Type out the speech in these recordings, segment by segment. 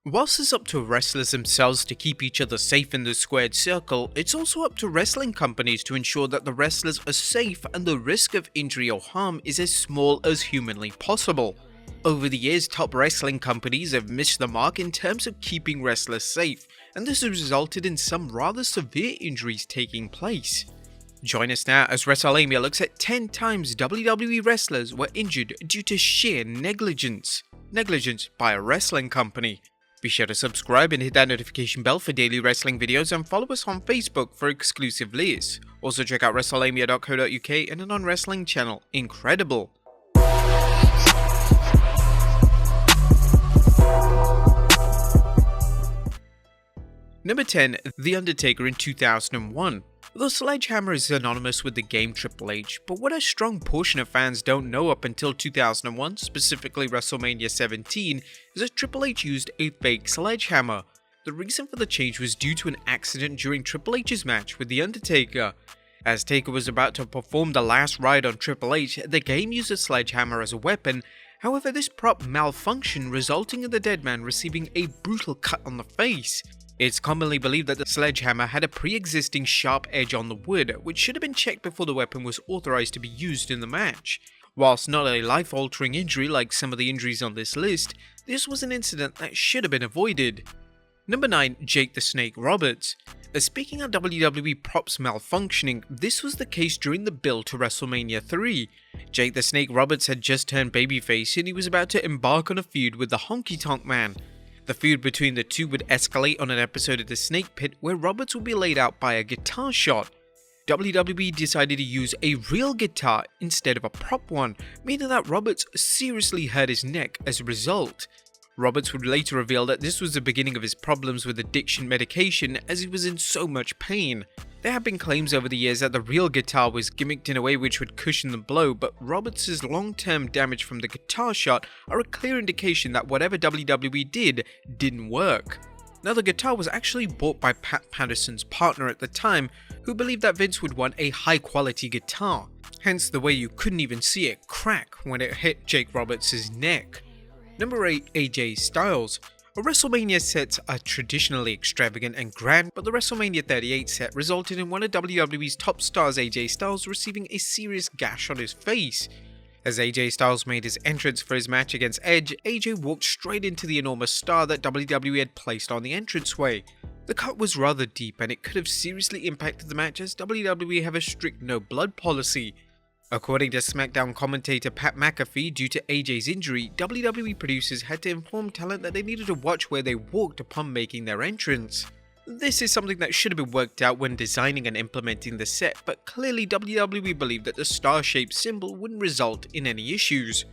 Whilst it's up to wrestlers themselves to keep each other safe in the squared circle, it's also up to wrestling companies to ensure that the wrestlers are safe and the risk of injury or harm is as small as humanly possible. Over the years, top wrestling companies have missed the mark in terms of keeping wrestlers safe, and this has resulted in some rather severe injuries taking place. Join us now as Wrestlemania looks at 10 times WWE wrestlers were injured due to sheer negligence. Negligence by a wrestling company. Be sure to subscribe and hit that notification bell for daily wrestling videos and follow us on Facebook for exclusive lists. Also check out Wrestlemania.co.uk and a non-wrestling channel, Incredible. Number 10. The Undertaker in 2001. The sledgehammer is synonymous with the game Triple H, but what a strong portion of fans don't know up until 2001, specifically WrestleMania 17, is that Triple H used a fake sledgehammer. The reason for the change was due to an accident during Triple H's match with The Undertaker. As Taker was about to perform the last ride on Triple H, the game used a sledgehammer as a weapon. However, this prop malfunctioned, resulting in the dead man receiving a brutal cut on the face. It's commonly believed that the sledgehammer had a pre-existing sharp edge on the wood, which should have been checked before the weapon was authorized to be used in the match. Whilst not a life-altering injury like some of the injuries on this list, this was an incident that should have been avoided. Number 9. Jake the Snake Roberts. Speaking of WWE props malfunctioning, this was the case during the build to WrestleMania 3. Jake the Snake Roberts had just turned babyface and he was about to embark on a feud with the Honky Tonk Man. The feud between the two would escalate on an episode of the Snake Pit where Roberts would be laid out by a guitar shot. WWE decided to use a real guitar instead of a prop one, meaning that Roberts seriously hurt his neck as a result. Roberts would later reveal that this was the beginning of his problems with addiction medication as he was in so much pain. There have been claims over the years that the real guitar was gimmicked in a way which would cushion the blow, but Roberts' long-term damage from the guitar shot are a clear indication that whatever WWE did didn't work. Now, the guitar was actually bought by Pat Patterson's partner at the time, who believed that Vince would want a high-quality guitar, hence the way you couldn't even see it crack when it hit Jake Roberts' neck. Number 8. AJ Styles. WrestleMania sets are traditionally extravagant and grand, but the WrestleMania 38 set resulted in one of WWE's top stars, AJ Styles, receiving a serious gash on his face. As AJ Styles made his entrance for his match against Edge, AJ walked straight into the enormous star that WWE had placed on the entranceway. The cut was rather deep and it could have seriously impacted the match as WWE have a strict no blood policy. According to SmackDown commentator Pat McAfee, due to AJ's injury, WWE producers had to inform talent that they needed to watch where they walked upon making their entrance. This is something that should have been worked out when designing and implementing the set, but clearly WWE believed that the star-shaped symbol wouldn't result in any issues.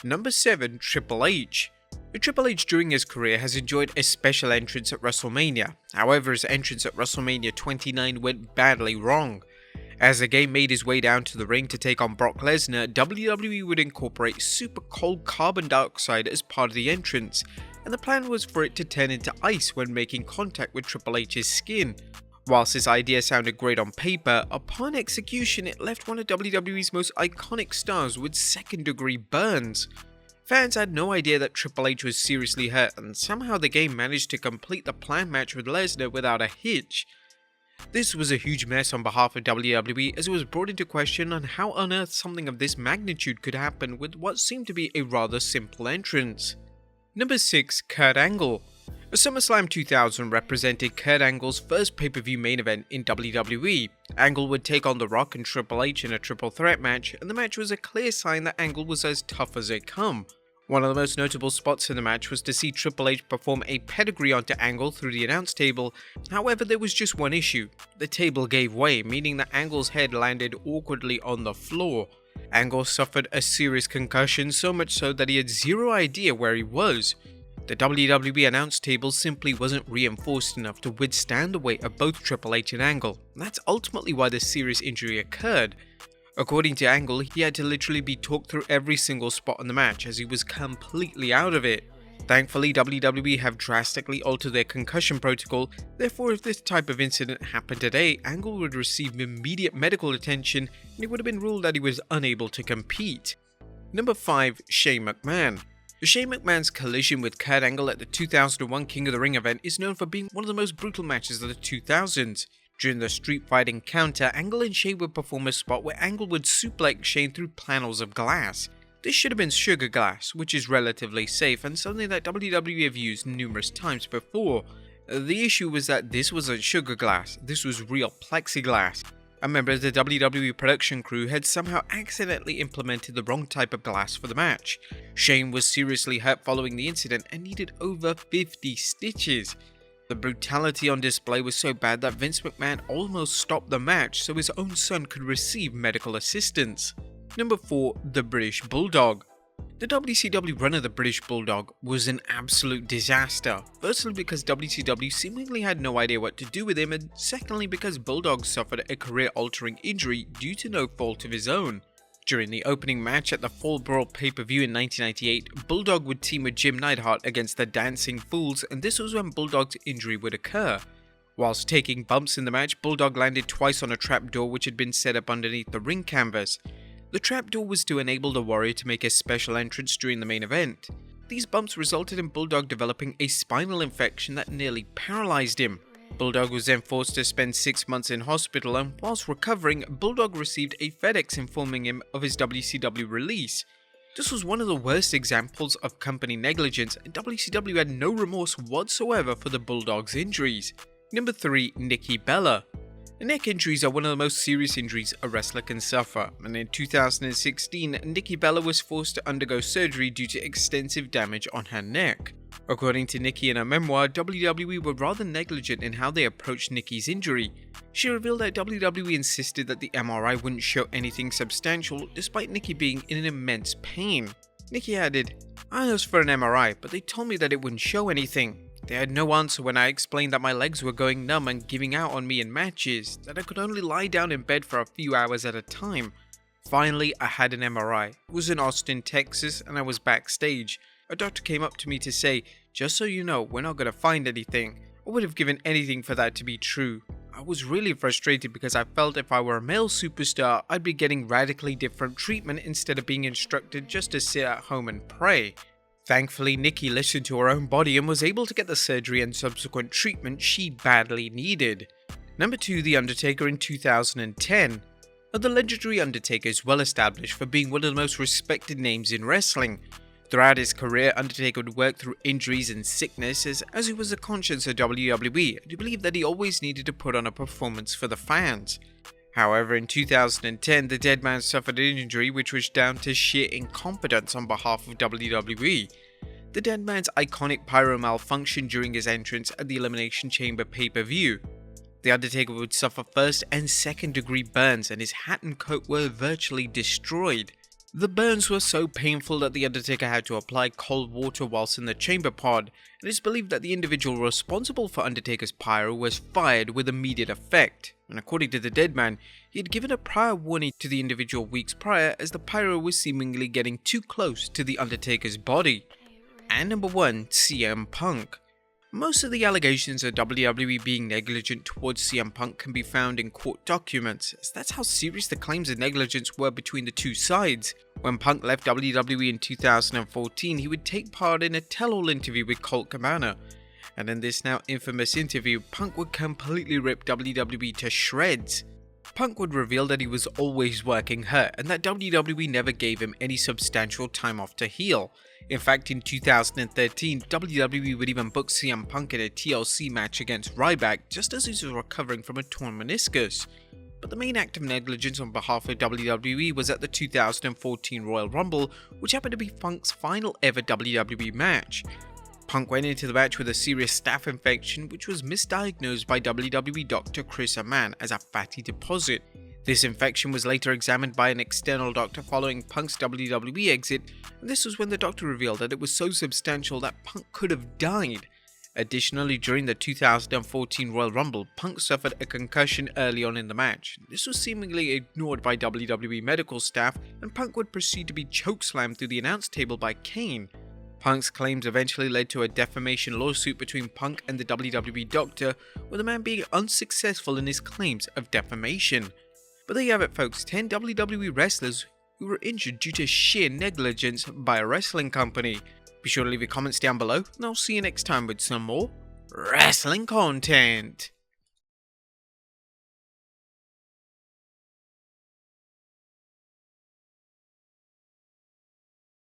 Number 7. Triple H. Triple H during his career has enjoyed a special entrance at WrestleMania. However, his entrance at WrestleMania 29 went badly wrong. As the game made his way down to the ring to take on Brock Lesnar, WWE would incorporate super cold carbon dioxide as part of the entrance, and the plan was for it to turn into ice when making contact with Triple H's skin. Whilst this idea sounded great on paper, upon execution it left one of WWE's most iconic stars with second-degree burns. Fans had no idea that Triple H was seriously hurt, and somehow the game managed to complete the planned match with Lesnar without a hitch. This was a huge mess on behalf of WWE as it was brought into question on how on earth something of this magnitude could happen with what seemed to be a rather simple entrance. Number 6. Kurt Angle. SummerSlam 2000 represented Kurt Angle's first pay-per-view main event in WWE. Angle would take on The Rock and Triple H in a triple threat match, and the match was a clear sign that Angle was as tough as they come. One of the most notable spots in the match was to see Triple H perform a pedigree onto Angle through the announce table. However, there was just one issue. The table gave way, meaning that Angle's head landed awkwardly on the floor. Angle suffered a serious concussion, so much so that he had zero idea where he was. The WWE announce table simply wasn't reinforced enough to withstand the weight of both Triple H and Angle. That's ultimately why this serious injury occurred. According to Angle, he had to literally be talked through every single spot in the match as he was completely out of it. Thankfully, WWE have drastically altered their concussion protocol, therefore if this type of incident happened today, Angle would receive immediate medical attention and it would have been ruled that he was unable to compete. Number 5. Shane McMahon. Shane McMahon's collision with Kurt Angle at the 2001 King of the Ring event is known for being one of the most brutal matches of the 2000s. During the street fight encounter, Angle and Shane would perform a spot where Angle would suplex Shane through panels of glass. This should have been sugar glass, which is relatively safe and something that WWE have used numerous times before. The issue was that this wasn't sugar glass, this was real plexiglass. A member of the WWE production crew had somehow accidentally implemented the wrong type of glass for the match. Shane was seriously hurt following the incident and needed over 50 stitches. The brutality on display was so bad that Vince McMahon almost stopped the match so his own son could receive medical assistance. Number 4. The British Bulldog. The WCW run of the British Bulldog was an absolute disaster, firstly because WCW seemingly had no idea what to do with him, and secondly because Bulldog suffered a career-altering injury due to no fault of his own. During the opening match at the Fall Brawl pay-per-view in 1998, Bulldog would team with Jim Neidhart against the Dancing Fools, and this was when Bulldog's injury would occur. Whilst taking bumps in the match, Bulldog landed twice on a trapdoor which had been set up underneath the ring canvas. The trapdoor was to enable the Warrior to make a special entrance during the main event. These bumps resulted in Bulldog developing a spinal infection that nearly paralyzed him. Bulldog was then forced to spend 6 months in hospital, and whilst recovering, Bulldog received a FedEx informing him of his WCW release. This was one of the worst examples of company negligence, and WCW had no remorse whatsoever for the Bulldog's injuries. Number 3. Nikki Bella. Neck injuries are one of the most serious injuries a wrestler can suffer, and in 2016, Nikki Bella was forced to undergo surgery due to extensive damage on her neck. According to Nikki in her memoir, WWE were rather negligent in how they approached Nikki's injury. She revealed that WWE insisted that the MRI wouldn't show anything substantial, despite Nikki being in immense pain. Nikki added, "I asked for an MRI, but they told me that it wouldn't show anything. They had no answer when I explained that my legs were going numb and giving out on me in matches, that I could only lie down in bed for a few hours at a time. Finally, I had an MRI. It was in Austin, Texas, and I was backstage. A doctor came up to me to say, 'Just so you know, we're not going to find anything.' I would have given anything for that to be true. I was really frustrated because I felt if I were a male superstar, I'd be getting radically different treatment instead of being instructed just to sit at home and pray." Thankfully, Nikki listened to her own body and was able to get the surgery and subsequent treatment she badly needed. Number 2. The Undertaker in 2010. The legendary Undertaker is well established for being one of the most respected names in wrestling. Throughout his career, Undertaker would work through injuries and sicknesses as he was the conscience of WWE, and he believed that he always needed to put on a performance for the fans. However, in 2010, the dead man suffered an injury which was down to sheer incompetence on behalf of WWE. The dead man's iconic pyro malfunctioned during his entrance at the Elimination Chamber pay-per-view. The Undertaker would suffer first and second degree burns, and his hat and coat were virtually destroyed. The burns were so painful that the Undertaker had to apply cold water whilst in the chamber pod, and it is believed that the individual responsible for Undertaker's pyro was fired with immediate effect, and according to the dead man, he had given a prior warning to the individual weeks prior as the pyro was seemingly getting too close to the Undertaker's body. And number 1, CM Punk. Most of the allegations of WWE being negligent towards CM Punk can be found in court documents, as that's how serious the claims of negligence were between the two sides. When Punk left WWE in 2014, he would take part in a tell-all interview with Colt Cabana, and in this now infamous interview, Punk would completely rip WWE to shreds. Punk would reveal that he was always working hurt, and that WWE never gave him any substantial time off to heal. In fact, in 2013, WWE would even book CM Punk in a TLC match against Ryback just as he was recovering from a torn meniscus. But the main act of negligence on behalf of WWE was at the 2014 Royal Rumble, which happened to be Punk's final ever WWE match. Punk went into the match with a serious staph infection, which was misdiagnosed by WWE doctor Chris Amann as a fatty deposit. This infection was later examined by an external doctor following Punk's WWE exit, and this was when the doctor revealed that it was so substantial that Punk could have died. Additionally, during the 2014 Royal Rumble, Punk suffered a concussion early on in the match. This was seemingly ignored by WWE medical staff, and Punk would proceed to be chokeslammed through the announce table by Kane. Punk's claims eventually led to a defamation lawsuit between Punk and the WWE doctor, with the man being unsuccessful in his claims of defamation. But there you have it, folks, 10 WWE wrestlers who were injured due to sheer negligence by a wrestling company. Be sure to leave your comments down below, and I'll see you next time with some more wrestling content.